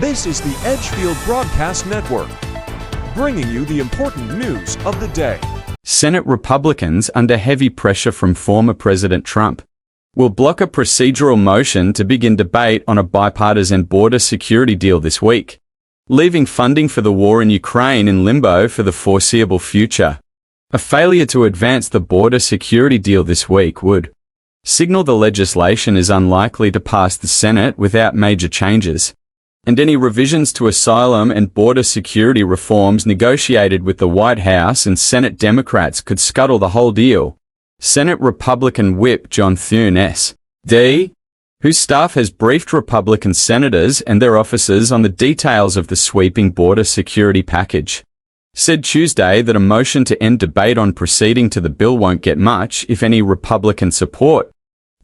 This is the Edgefield Broadcast Network, bringing you the important news of the day. Senate Republicans, under heavy pressure from former President Trump, will block a procedural motion to begin debate on a bipartisan border security deal this week, leaving funding for the war in Ukraine in limbo for the foreseeable future. A failure to advance the border security deal this week would signal the legislation is unlikely to pass the Senate without major changes, and any revisions to asylum and border security reforms negotiated with the White House and Senate Democrats could scuttle the whole deal. Senate Republican Whip John Thune S.D., whose staff has briefed Republican senators and their officers on the details of the sweeping border security package, said Tuesday that a motion to end debate on proceeding to the bill won't get much, if any, Republican support.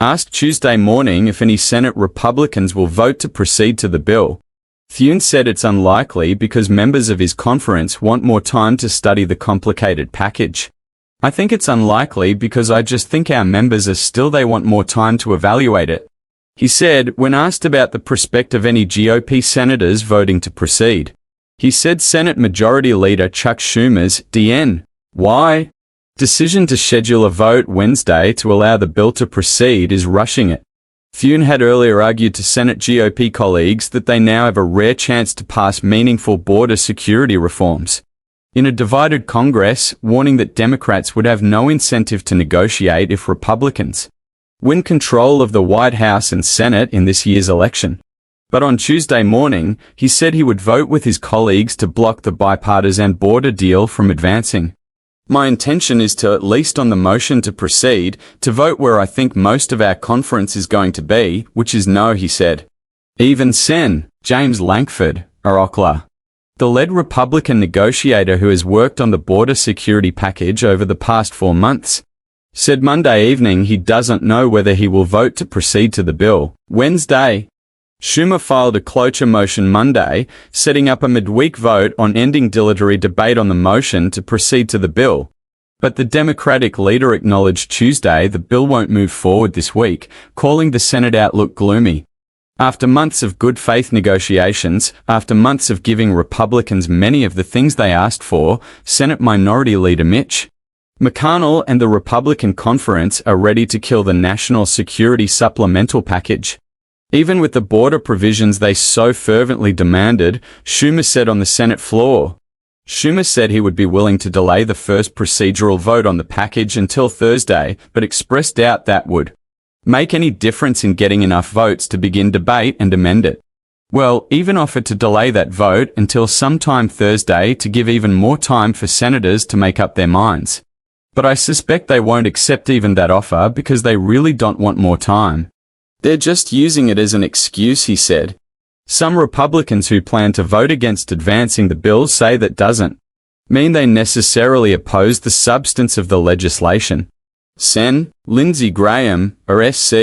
Asked Tuesday morning if any Senate Republicans will vote to proceed to the bill, Thune said it's unlikely because members of his conference want more time to study the complicated package. I think it's unlikely because I just think our members they want more time to evaluate it, he said when asked about the prospect of any GOP senators voting to proceed. He said Senate Majority Leader Chuck Schumer's D.N.Y. decision to schedule a vote Wednesday to allow the bill to proceed is rushing it. Thune had earlier argued to Senate GOP colleagues that they now have a rare chance to pass meaningful border security reforms in a divided Congress, warning that Democrats would have no incentive to negotiate if Republicans win control of the White House and Senate in this year's election. But on Tuesday morning, he said he would vote with his colleagues to block the bipartisan border deal from advancing. My intention is to, at least on the motion to proceed, to vote where I think most of our conference is going to be, which is no, he said. Even Sen. James Lankford, Oklahoma, the lead Republican negotiator who has worked on the border security package over the past 4 months, said Monday evening he doesn't know whether he will vote to proceed to the bill. Wednesday, Schumer filed a cloture motion Monday, setting up a midweek vote on ending dilatory debate on the motion to proceed to the bill. But the Democratic leader acknowledged Tuesday the bill won't move forward this week, calling the Senate outlook gloomy. After months of good faith negotiations, after months of giving Republicans many of the things they asked for, Senate Minority Leader Mitch McConnell and the Republican conference are ready to kill the national security supplemental package. Even with the border provisions they so fervently demanded, Schumer said on the Senate floor. Schumer said he would be willing to delay the first procedural vote on the package until Thursday, but expressed doubt that would make any difference in getting enough votes to begin debate and amend it. Well, even offered to delay that vote until sometime Thursday to give even more time for senators to make up their minds. But I suspect they won't accept even that offer because they really don't want more time. They're just using it as an excuse, he said. Some Republicans who plan to vote against advancing the bill say that doesn't mean they necessarily oppose the substance of the legislation. Sen. Lindsey Graham, SC,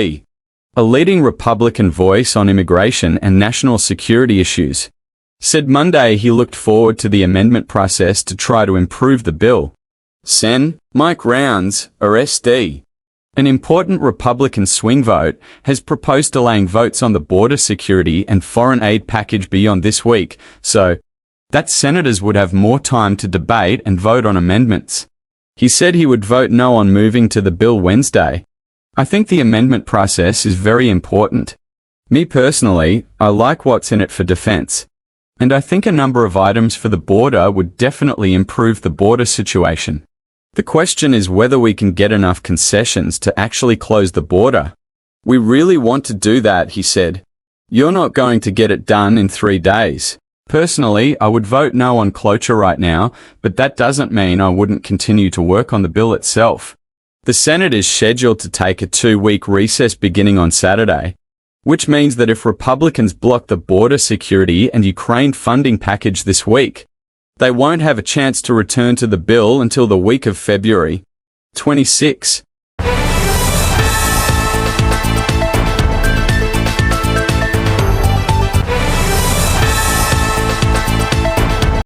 a leading Republican voice on immigration and national security issues, said Monday he looked forward to the amendment process to try to improve the bill. Sen. Mike Rounds, SD, an important Republican swing vote, has proposed delaying votes on the border security and foreign aid package beyond this week, so that senators would have more time to debate and vote on amendments. He said he would vote no on moving to the bill Wednesday. I think the amendment process is very important. Me personally, I like what's in it for defense. And I think a number of items for the border would definitely improve the border situation. The question is whether we can get enough concessions to actually close the border. We really want to do that, he said. You're not going to get it done in 3 days. Personally, I would vote no on cloture right now, but that doesn't mean I wouldn't continue to work on the bill itself. The Senate is scheduled to take a 2-week recess beginning on Saturday, which means that if Republicans block the border security and Ukraine funding package this week, they won't have a chance to return to the bill until the week of February 26.